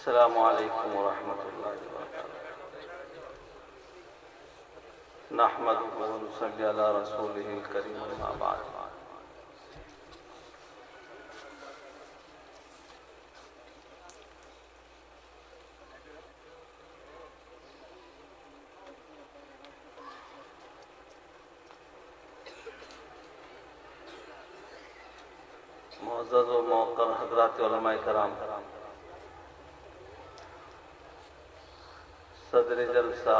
अस्सलामु अलैकुम व रहमतुल्लाहि व बरकातुहू। नहमदुहु व नुसल्ली अला रसूलिहिल करीम, अम्मा बाद। मुअज़्ज़ज़ व मुवक़्क़र हज़रात उलमाए कराम, सदर जलसा,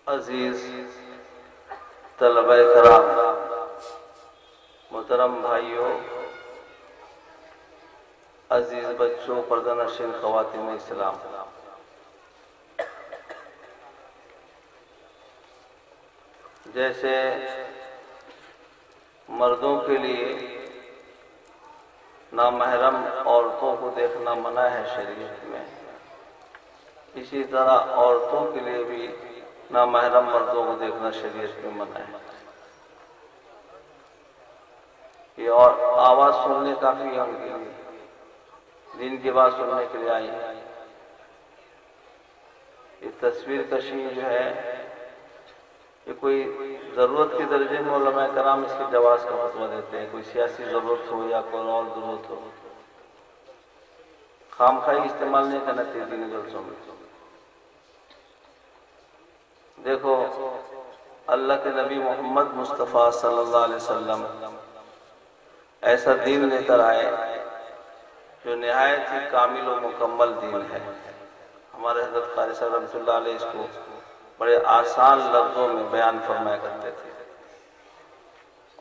अजीज तलबाए कराम, मोहतरम भाइयों, अजीज बच्चों, पर्दानशीन ख़वातीन इस्लाम, जैसे मर्दों के लिए नामहरम औरतों को देखना मना है शरीयत में, इसी तरह औरतों के लिए भी नामहरम मर्दों को देखना शरीयत में मना है। ये और आवाज सुनने काफी है उनके लिए, दिन की बात सुनने के लिए आई है। ये तस्वीर कशी जो है, ये कोई जरूरत के दर्जे में उलमाए कराम इसके जवाज का फतवा देते हैं। कोई सियासी जरूरत हो या कोई और जरूरत हो, खामखाई इस्तेमाल नहीं करना चाहिए दीनी जलसों में। देखो, अल्लाह के नबी मोहम्मद मुस्तफ़ा सल्लल्लाहु अलैहि वसल्लम ऐसा दीन लेकर आए जो निहायत ही कामिल और मुकम्मल दीन है। हमारे हज़रत क़ारी साहब रहमतुल्लाह अलैह इसको बड़े आसान लफ्जों में बयान फरमाया करते थे।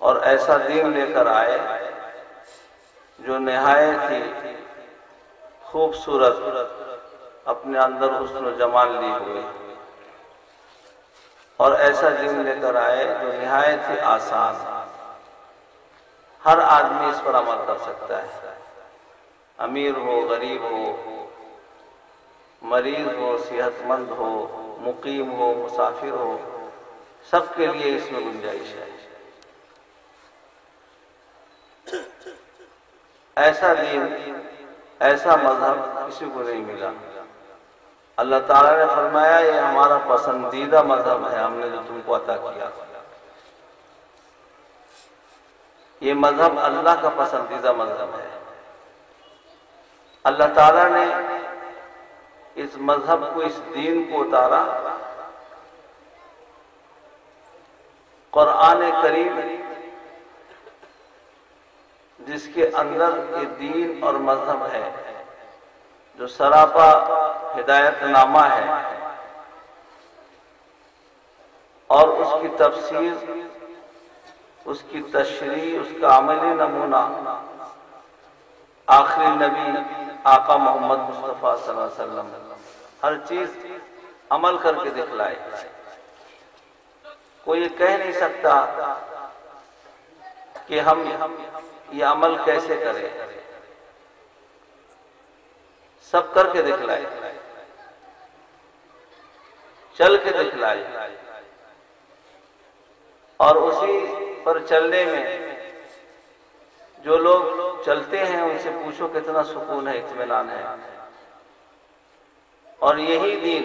और ऐसा दीन लेकर आए जो निहायत ही खूबसूरत, अपने अंदर हुस्न व जमाल लिए हुए, और ऐसा दीन लेकर आए जो निहायत ही आसान, हर आदमी इस पर अमल कर सकता है। अमीर हो, गरीब हो, मरीज हो, सेहतमंद हो, मुकीम हो, मुसाफिर हो, सबके लिए इसमें गुंजाइश है। ऐसा दीन, ऐसा मजहब किसी को नहीं मिला। अल्लाह ताला ने फरमाया, ये हमारा पसंदीदा मजहब है, हमने जो तुमको अता किया। ये मजहब अल्लाह का पसंदीदा मजहब है। अल्लाह ताला ने इस मजहब को, इस दीन को उतारा कुरान करीम, जिसके अंदर ये दीन और मजहब है, जो सरापा हिदायतनामा है, और उसकी तफसीर, उसकी तशरीह, उसका अमली नमूना आखिरी नबी आका मोहम्मद मुस्तफ़ा सल्लल्लाहु अलैहि वसल्लम हर चीज अमल करके दिखलाए। कोई ये कह नहीं सकता कि हम ये अमल कैसे करें, सब करके दिखलाए, चल के दिखलाए। और उसी पर चलने में जो लोग चलते हैं उनसे पूछो कितना सुकून है, इत्मीनान है। और यही दीन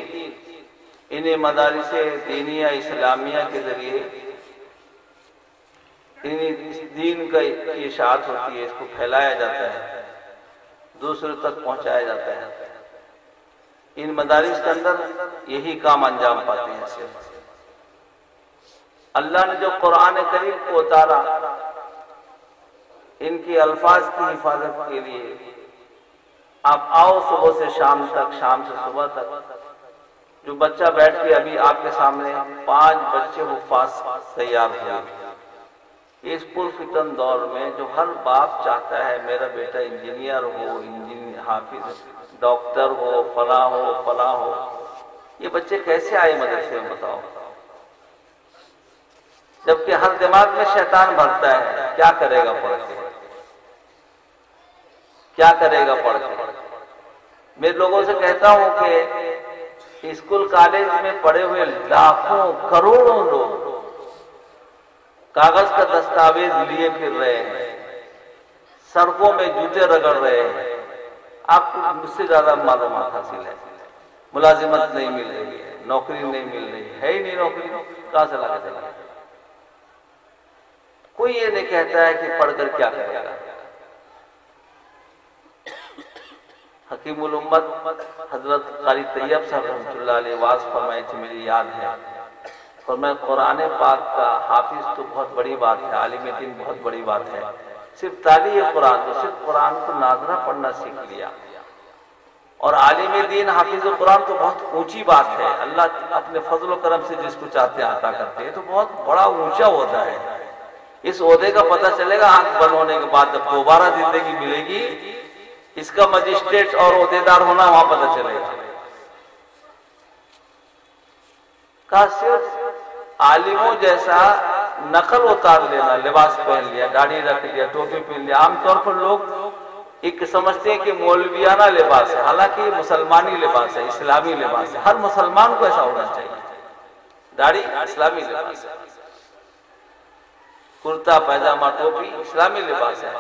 इन्हें मदारिसे दीनिया इस्लामिया के जरिए इन्हीं दीन का इशाअत होती है, इसको फैलाया जाता है, दूसरों तक पहुंचाया जाता है। इन मदारिस के अंदर यही काम अंजाम पाते हैं। सिर्फ अल्लाह ने जो कुरान करीम को उतारा इनके अल्फाज की हिफाजत के लिए, आप आओ सुबह से शाम तक, शाम से सुबह तक, जो बच्चा बैठ के अभी आपके सामने 5 बच्चे हुफ्फाज तैयार हुए। इस पुरफितन दौर में जो हर बाप चाहता है मेरा बेटा इंजीनियर हो, इंजीनियर, हाफिज, डॉक्टर हो, फला हो, फला हो, ये बच्चे कैसे आए मदरसे में बताओ? जबकि हर दिमाग में शैतान भरता है, क्या करेगा पढ़ के, क्या करेगा पढ़ के। मैं लोगों से कहता हूं कि स्कूल कॉलेज में पढ़े हुए लाखों करोड़ों लोग कागज का दस्तावेज लिए फिर रहे हैं, सड़कों में जूते रगड़ रहे हैं, आपको मुझसे ज्यादा मालूमात हासिल है। मुलाजिमत नहीं मिल रही है, नौकरी नहीं मिल रही है ही नहीं नौकरी, कहां से लगा चला। कोई ये नहीं कहता है कि पढ़कर क्या करेगा। हकीमुल उम्मत हजरत कारी तैयब साहब रहमतुल्लाह अलैह वाज फरमाए थे, मुझे याद है, फरमाया कुरान पाक का हाफिज तो बहुत बड़ी बात है, आलिम दीन बहुत बड़ी बात है, सिर्फ ताली कुरान तो सिर्फ कुरान को नाजरा पढ़ना सीख लिया, और आलिम दीन हाफिज कुरान तो बहुत ऊंची बात है। अल्लाह अपने फजल व करम से जिसको चाहते हैं अता करते हैं, तो बहुत बड़ा ऊंचा ओहदा है। इस ओहदे का पता चलेगा आंख बंद होने के बाद, जब दोबारा जिंदगी मिलेगी, इसका मजिस्ट्रेट और ओहदेदार होना वहां पता चलेगा। का सिर्फ आलिमों जैसा नकल उतार लेना, लिबास पहन लिया, दाढ़ी रख लिया, टोपी पहन लिया। आमतौर पर लोग एक समझते हैं कि मौलवियाना लिबास है, हालांकि मुसलमानी लिबास है, इस्लामी लिबास है। हर मुसलमान को ऐसा होना चाहिए। दाढ़ी इस्लामी लिबास है, कुर्ता पैजामा टोपी इस्लामी लिबास है।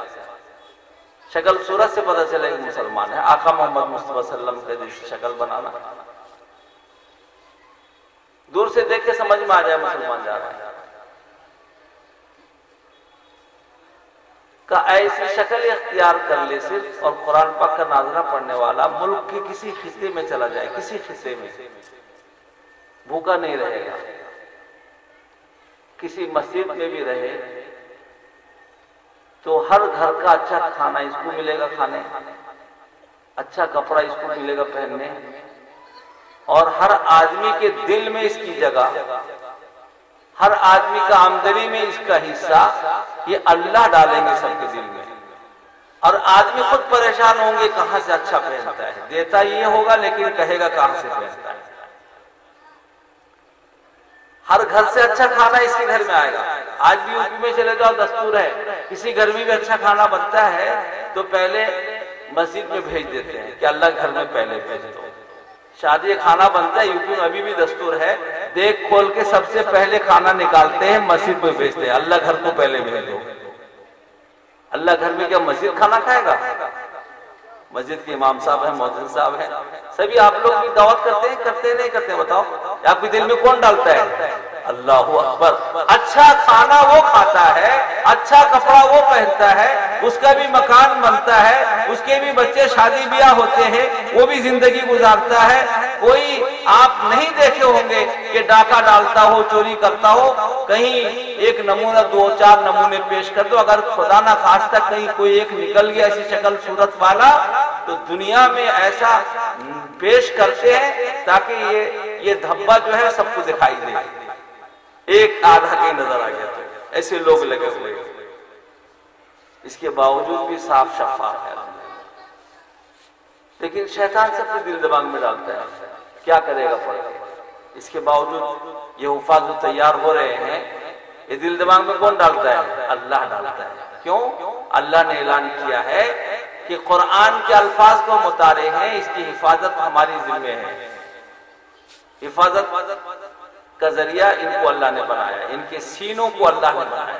शक्ल सूरत से पता चलेगा मुसलमान है। आका मोहम्मद मुस्तफा सल्लल्लाहु अलैहि वसल्लम के शक्ल बनाना, दूर से देख के समझ में आ जाए मुसलमान जा रहा है। का ऐसी शक्ल इख्तियार कर ले सिर्फ, और कुरान पाक का नाजरा पढ़ने वाला मुल्क के किसी खित्ते में चला जाए, किसी खित्ते में भूखा नहीं रहेगा। किसी मस्जिद में भी रहे तो हर घर का अच्छा खाना इसको मिलेगा खाने, अच्छा कपड़ा इसको मिलेगा पहनने, और हर आदमी के दिल में इसकी जगह, हर आदमी का आमदनी में इसका हिस्सा, ये अल्लाह डालेंगे सबके दिल में। और आदमी खुद परेशान होंगे कहां से अच्छा पहनता है, देता ये होगा लेकिन कहेगा कहां से पहनता है। हर घर से अच्छा खाना इसके घर में आएगा। आज भी यूपी में चले जाओ, दस्तूर है, किसी घर में भी अच्छा खाना बनता है तो पहले मस्जिद में भेज देते हैं कि अल्लाह घर में पहले भेज दो। शादी खाना बनता है यूपी में, अभी भी दस्तूर है, देख खोल के सबसे पहले खाना निकालते हैं, मस्जिद में भेजते हैं, अल्लाह घर को पहले भेज दो। अल्लाह घर में क्या मस्जिद खाना खाएगा? मस्जिद के इमाम साहब हैं, मौजूद साहब हैं, सभी आप लोग भी दावत करते हैं, करते नहीं करते बताओ? आपके दिल में कौन डालता है? अल्लाहु अकबर। अच्छा खाना वो खाता है, अच्छा कपड़ा वो पहनता है, उसका भी मकान बनता है, उसके भी बच्चे शादी ब्याह होते हैं, वो भी जिंदगी गुजारता है। कोई आप नहीं देखे होंगे कि डाका डालता हो, चोरी करता हो। कहीं एक नमूना, दो चार नमूने पेश कर दो, अगर खुदा ना खास्ता कहीं कोई एक निकल गया ऐसी शक्ल सूरत वाला, तो दुनिया में ऐसा पेश करते हैं ताकि ये धब्बा जो है सबको दिखाई दे, एक आधा कहीं नजर आ गया, तो ऐसे लोग लगे हुए। इसके बावजूद भी साफ शफाफ है, लेकिन शैतान सबके दिल दिमाग में डालता है, क्या करेगा पढ़ के। इसके बावजूद ये हुफाज जो तैयार हो रहे हैं, ये दिल दिमाग में कौन डालता है? अल्लाह डालता है। क्यों? अल्लाह ने ऐलान किया है कि कुरान के अल्फाज को मुतारे हैं, इसकी हिफाजत हमारी जिम्मे है। हिफाजत का जरिया इनको अल्लाह ने बनाया, इनके सीनों को अल्लाह ने बनाया,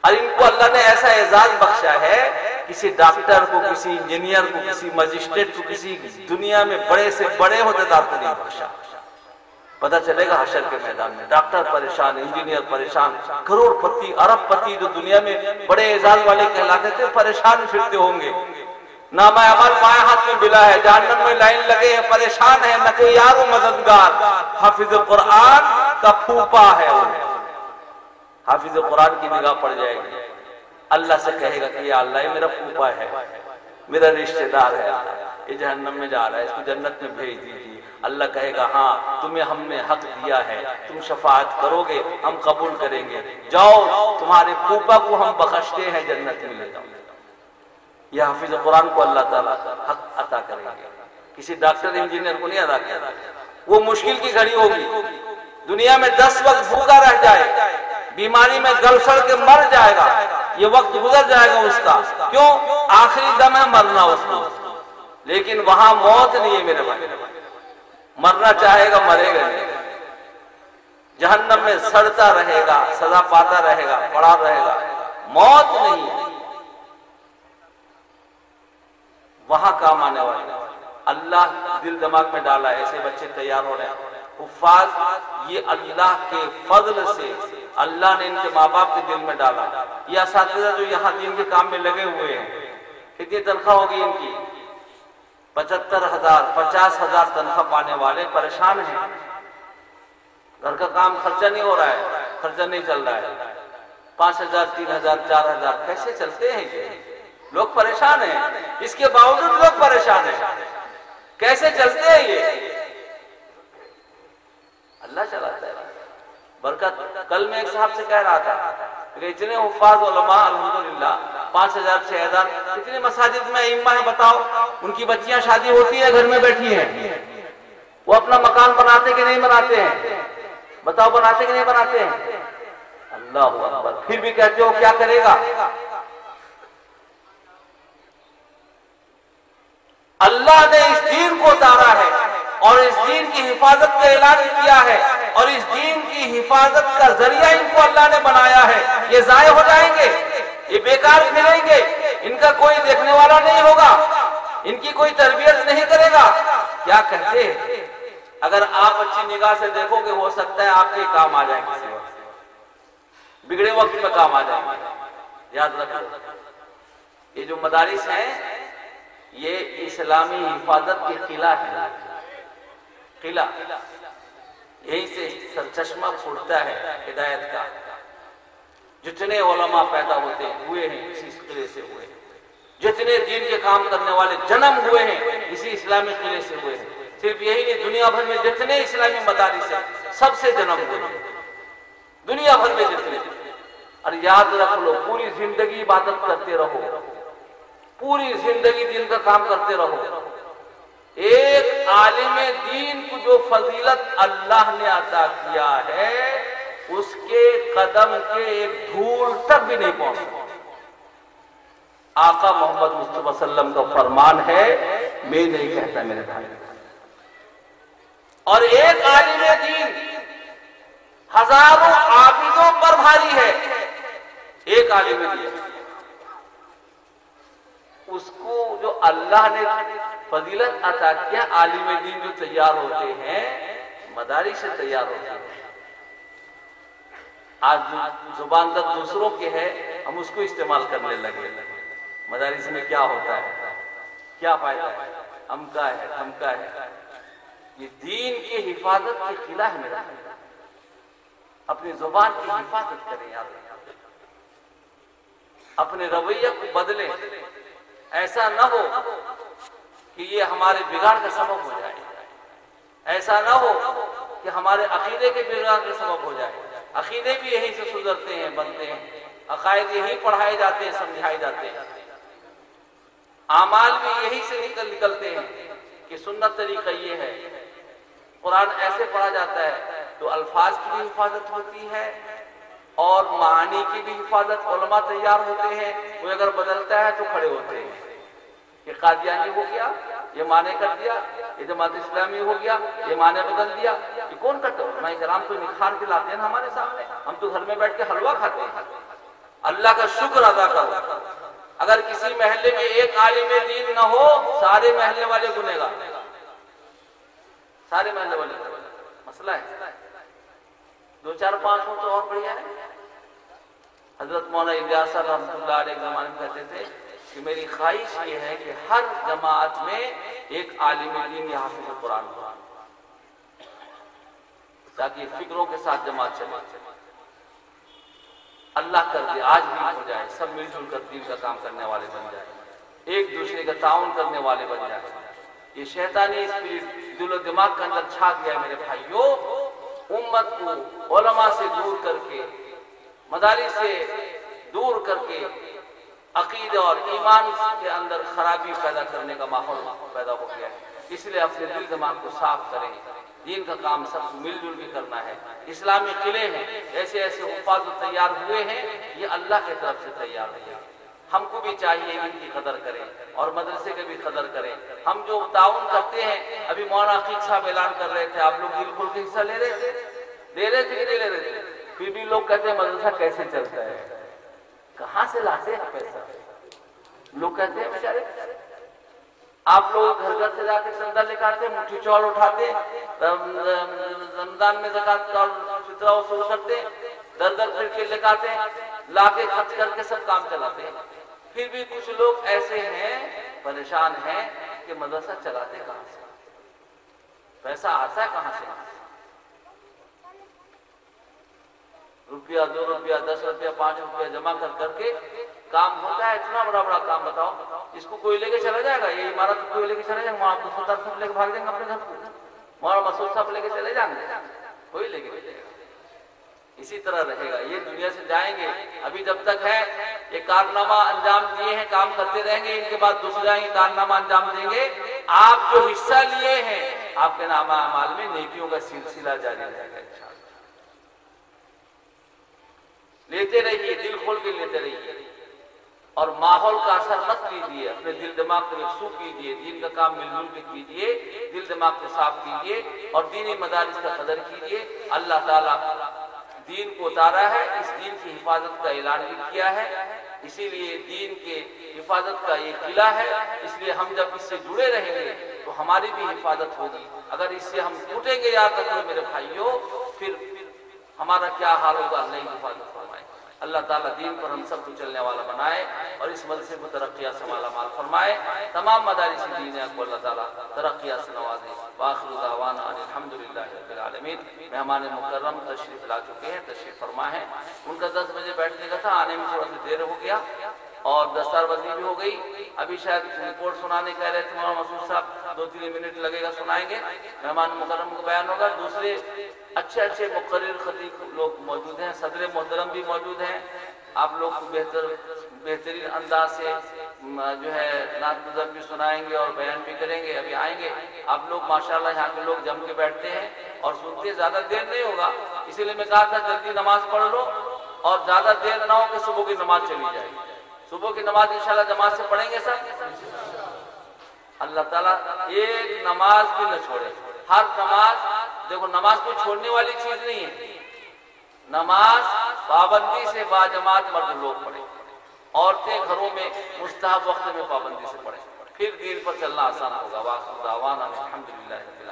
और इनको अल्लाह ने ऐसा एजाज बख्शा है, किसी डॉक्टर को, किसी इंजीनियर को, किसी मजिस्ट्रेट को, किसी दुनिया में बड़े से बड़े होदेदार को नहीं बख्शा। पता चलेगा हशर के मैदान में डॉक्टर परेशान, इंजीनियर परेशान, करोड़पति अरबपति जो दुनिया में बड़े एजाज वाले कहलाते थे परेशान फिरते होंगे। नामा अमल बाएं हाथ में मिला है, जहन्नम में लाइन लगे है, परेशान है, न कोई यार मददगार। हाफिज कुरान का फूफा है वो, हाफिज कुरान की निगाह पड़ जाएगी, अल्लाह से कहेगा कि या अल्लाह ये मेरा फूफा है, मेरा रिश्तेदार है, ये जहन्नम में जा रहा है, इसको जन्नत में भेज दीजिए। अल्लाह कहेगा हाँ तुम्हें हमने हक दिया है, तुम शफाअत करोगे, हम कबूल करेंगे, जाओ तुम्हारे फूफा को हम बख्शते हैं, जन्नत में ले जाओ। यह हाफिज कुरान को अल्लाह ताला हक अता करेंगे, किसी डॉक्टर इंजीनियर को नहीं अदा करेगा। वो मुश्किल की घड़ी होगी, दुनिया में 10 वक्त भूखा रह जाए, बीमारी में गल सड़ के मर जाएगा, ये वक्त गुजर जाएगा उसका। क्यों? आखिरी दम है मरना उसको, लेकिन वहां मौत नहीं है मेरे भाई। मरना चाहेगा मरेगा नहीं, जहन्नम में सड़ता रहेगा, सजा पाता रहेगा, पड़ा रहेगा, मौत नहीं है। वहां काम आने वाले। अल्लाह दिल दिमाग में डाला, ऐसे बच्चे तैयार हो रहे हैं हुफ्फाज, ये अल्लाह के फजल से अल्लाह ने इनके माँ बाप के दिल में डाला। ये असातिज़ा जो यहाँ दीन के काम में लगे हुए हैं, कितनी तनख्वाह होगी इनकी? 75,000 50,000 तनख्वाह पाने वाले परेशान हैं। घर का काम खर्चा नहीं हो रहा है, खर्चा नहीं चल रहा है। 5,000 3,000 4,000 कैसे चलते हैं ये? लोग परेशान हैं, इसके बावजूद लोग परेशान हैं, कैसे चलते हैं ये? अल्लाह चलाता है बरकत। कल मैं एक साहब से कह रहा था कि इतने हुफ्फाज उलमा अल्हम्दुलिल्लाह 5,000 6,000 इतने मसाजिद में इम्मा है, बताओ उनकी बच्चियां शादी होती है, घर में बैठी हैं, वो अपना मकान बनाते कि नहीं बनाते हैं? बताओ बनाते कि नहीं बनाते हैं? अल्लाह अकबर। फिर भी कहते हो क्या करेगा? अल्लाह ने इस दीन को उतारा है और इस दीन की हिफाजत का ऐलान किया है और इस दीन की हिफाजत का जरिया इनको अल्लाह ने बनाया है। ये जाये हो जाएंगे, ये बेकार फिरेंगे, इनका कोई देखने वाला नहीं होगा, इनकी कोई तरबियत नहीं करेगा। क्या कहते हैं? अगर आप अच्छी निगाह से देखोगे, हो सकता है आपके काम आ जाए, किसी वक्त बिगड़े वक्त में काम आ जाएंगे। याद रखो, ये जो मदारिस हैं ये इस्लामी हिफाजत की किला है, किला। यहीं से सरचश्मा फूटता है हिदायत का। जितने उलमा पैदा होते हुए हैं इसी किले से हुए हैं, जितने दीन के काम करने वाले जन्म हुए हैं इसी इस्लामी किले से हुए हैं। सिर्फ यही नहीं, दुनिया भर में जितने इस्लामी मदारिस हैं सबसे जन्म हुए हैं, दुनिया भर में जितने। और याद रख लो, पूरी जिंदगी इबादत करते रहो, पूरी जिंदगी दीन का काम करते रहो। एक आलिम दीन को जो फजीलत अल्लाह ने अता किया है उसके कदम के एक धूल तक भी नहीं पहुंच सकता। आका मोहम्मद मुस्तफा सल्लम का फरमान है, मैं नहीं कहता मेरे भाई। और एक आलिम दीन हजारों आबिदों पर भारी है। एक आलिम दीन, उसको जो अल्लाह ने फजीलत अता किया, आलिम दीन जो तैयार होते हैं मदारिस से तैयार होते हैं। आज जुबान तक दूसरों के है, हम उसको इस्तेमाल करने लगे। मदारिस में क्या होता है, क्या फायदा है, हमका है हमका है। ये दीन की हिफाजत के खिला है मेरा। अपनी जुबान की हिफाजत करें, याद रखें, अपने रवैये को बदलें। ऐसा न हो कि ये हमारे बिगाड़ का सबब हो जाए, ऐसा न हो कि हमारे अकीदे के बिगाड़ का सबब हो जाए। अकीदे भी यहीं से सुधरते हैं, बनते हैं, अकायद यही पढ़ाए जाते हैं, समझाए जाते हैं। आमाल भी यही से निकलते हैं कि सुन्नत तरीका ये है। कुरान ऐसे पढ़ा जाता है तो अल्फाज की भी हिफाजत होती है और मानी की भी हिफाजत। उलमा तैयार होते हैं, वो अगर बदलता है तो खड़े होते हैं। ये कादियानी हो गया, ये माने कर दिया, ये जमात इस्लामी हो गया, ये माने बदल दिया। ये कौन करता है? उलमा किराम तो निखार के लाते हैं ना हमारे सामने। हम तो घर में बैठ के हलवा खाते हैं। अल्लाह का शुक्र अदा करो। अगर किसी महल्ले में एक आलिम दीन न हो, सारे महल्ले वाले गुनेगार, सारे महल्ले वाले मसला है। 2 4 5 हो तो और बढ़िया है। हजरत मौलाना इलियास रहमतुल्लाह अलैह के ज़माने में कहते थे कि मेरी ख्वाहिश ये है कि हर जमात में एक आलिम दीन या हाफिज़ कुरान हो, ताकि फिक्रों के साथ जमात चले। अल्लाह कर दे आज भी हो जाए, सब मिलजुल कर दीन का काम करने वाले बन जाए, एक दूसरे का ताउन करने वाले बन जाए। ये शैतानी स्पिरिट दिलो दिमाग के अंदर छा गया है मेरे भाइयों। उम्मत को उलमा से दूर करके, मदारिस से दूर करके अकीदे और ईमान के अंदर खराबी पैदा करने का माहौल पैदा हो गया है। इसलिए अपने दिल दिमाग को साफ करें। दीन का काम सब मिलजुल के करना है। इस्लामी किले हैं, ऐसे ऐसे हुफ्फाज तैयार हुए हैं, ये अल्लाह की तरफ से तैयार हुए। हमको भी चाहिए इनकी कदर करें और मदरसे की भी कदर करें। हम जो ताउन करते हैं, अभी मौलाना अकीक साहब ऐलान कर रहे थे, आप लोग दिल खोल के हिस्सा ले रहे थे, दे रहे थे कि नहीं ले रहे थे? फिर भी लोग कहते हैं मदरसा कैसे चलता है, कहां से लाते हैं पैसा? लोग कहते हैं बेचारे आप लोग घर घर से जाके चंदा लेकर आते, मुट्ठी चौल उठाते, रमजान में ज़कात और फितरा वसूल करते, दर दर फिर के लेकर आते, लाके खर्च करके सब काम चलाते हैं। फिर भी कुछ लोग ऐसे हैं, परेशान हैं कि मदरसा चलाते कहां से, पैसा आता है कहां से? रुपया 2 रुपया 10 रुपया 5 रुपया जमा कर करके काम होता है। इतना बड़ा बड़ा काम बताओ, इसको कोई लेके चला जाएगा? ये इमारत कोई लेके चला जाएगा? वहां तो सुल्तान साहब लेके भाग जाएंगे अपने घर को, वहां मसूद साहब लेके चले जाएंगे, कोई लेके नहीं जाएगा। इसी तरह रहेगा, ये दुनिया से जाएंगे। अभी जब तक है ये कारनामा अंजाम दिए हैं, काम करते रहेंगे, इनके बाद दूसरे जाएंगे कारनामा अंजाम देंगे। आप जो हिस्सा लिए हैं, आपके नामा अमाल में नेकियों का सिलसिला जारी रहेगा इंशाअल्लाह। लेते रहिए, दिल खोल के लेते रहिए, और माहौल का असर मत कीजिए, अपने दिल दिमाग को यकसू कीजिए, दीन का काम मिलजुल के कीजिए, दिल दिमाग को साफ कीजिए और दीनी मदारिस का कदर कीजिए। अल्लाह ताला दीन को उतारा है, इस दीन की हिफाजत का ऐलान भी किया है, इसीलिए दीन के हिफाजत का ये किला है। इसलिए हम जब इससे जुड़े रहेंगे तो हमारी भी हिफाजत होगी। अगर इससे हम टूटेंगे, याद रखो मेरे भाइयों, फिर हमारा क्या हाल होगा? अल्लाह ही हिफाजत फरमाए। अल्लाह ताला दीन पर हम सबको चलने वाला बनाए और इस मदरसे को तरक्कियात से मालामाल फरमाए। तमाम मदारिस दीन को अल्लाह ताला तरक्कियात से नवाजे। वाखिरु दावाना अल्हम्दुलिल्लाहि रब्बिल आलमीन। मेहमान मुकर्रम तशरीफ ला चुके हैं, तशरीफ फरमा है। उनका 10 बजे बैठने का था, आने में थोड़ा सा देर हो गया और दस्तारबंदी भी हो गई। अभी शायद रिपोर्ट सुनाने कह रहे थे मौलाना मसूद साहब, 2-3 मिनट लगेगा, सुनाएंगे, मेहमान मुकर्रम को बयान होगा। दूसरे अच्छे अच्छे मुकर्रिर खतीब लोग मौजूद हैं, सदर मोहतरम भी मौजूद हैं। आप लोग को बेहतरीन अंदाज से जो है नात नज़र भी सुनाएंगे और बयान भी करेंगे। अभी आएंगे आप लोग, माशाल्लाह यहाँ के लोग जम के बैठते हैं और सुनते हैं। ज्यादा देर नहीं होगा, इसीलिए मैं कहा था जल्दी नमाज पढ़ लो और ज्यादा देर ना हो कि सुबह की नमाज चली जाए। सुबह की नमाज इंशाल्लाह जमात से पढ़ेंगे सब। अल्लाह ताला एक नमाज भी न छोड़े। हर नमाज, देखो नमाज को छोड़ने वाली चीज नहीं है। नमाज पाबंदी से बाजमात मर्द लोग पढ़े, औरतें घरों में मुस्तहब वक्त में पाबंदी से पढ़े, फिर दीन पर चलना आसान होगा। वाखिरु दावाना अल्हम्दुलिल्लाहि रब्बिल आलमीन।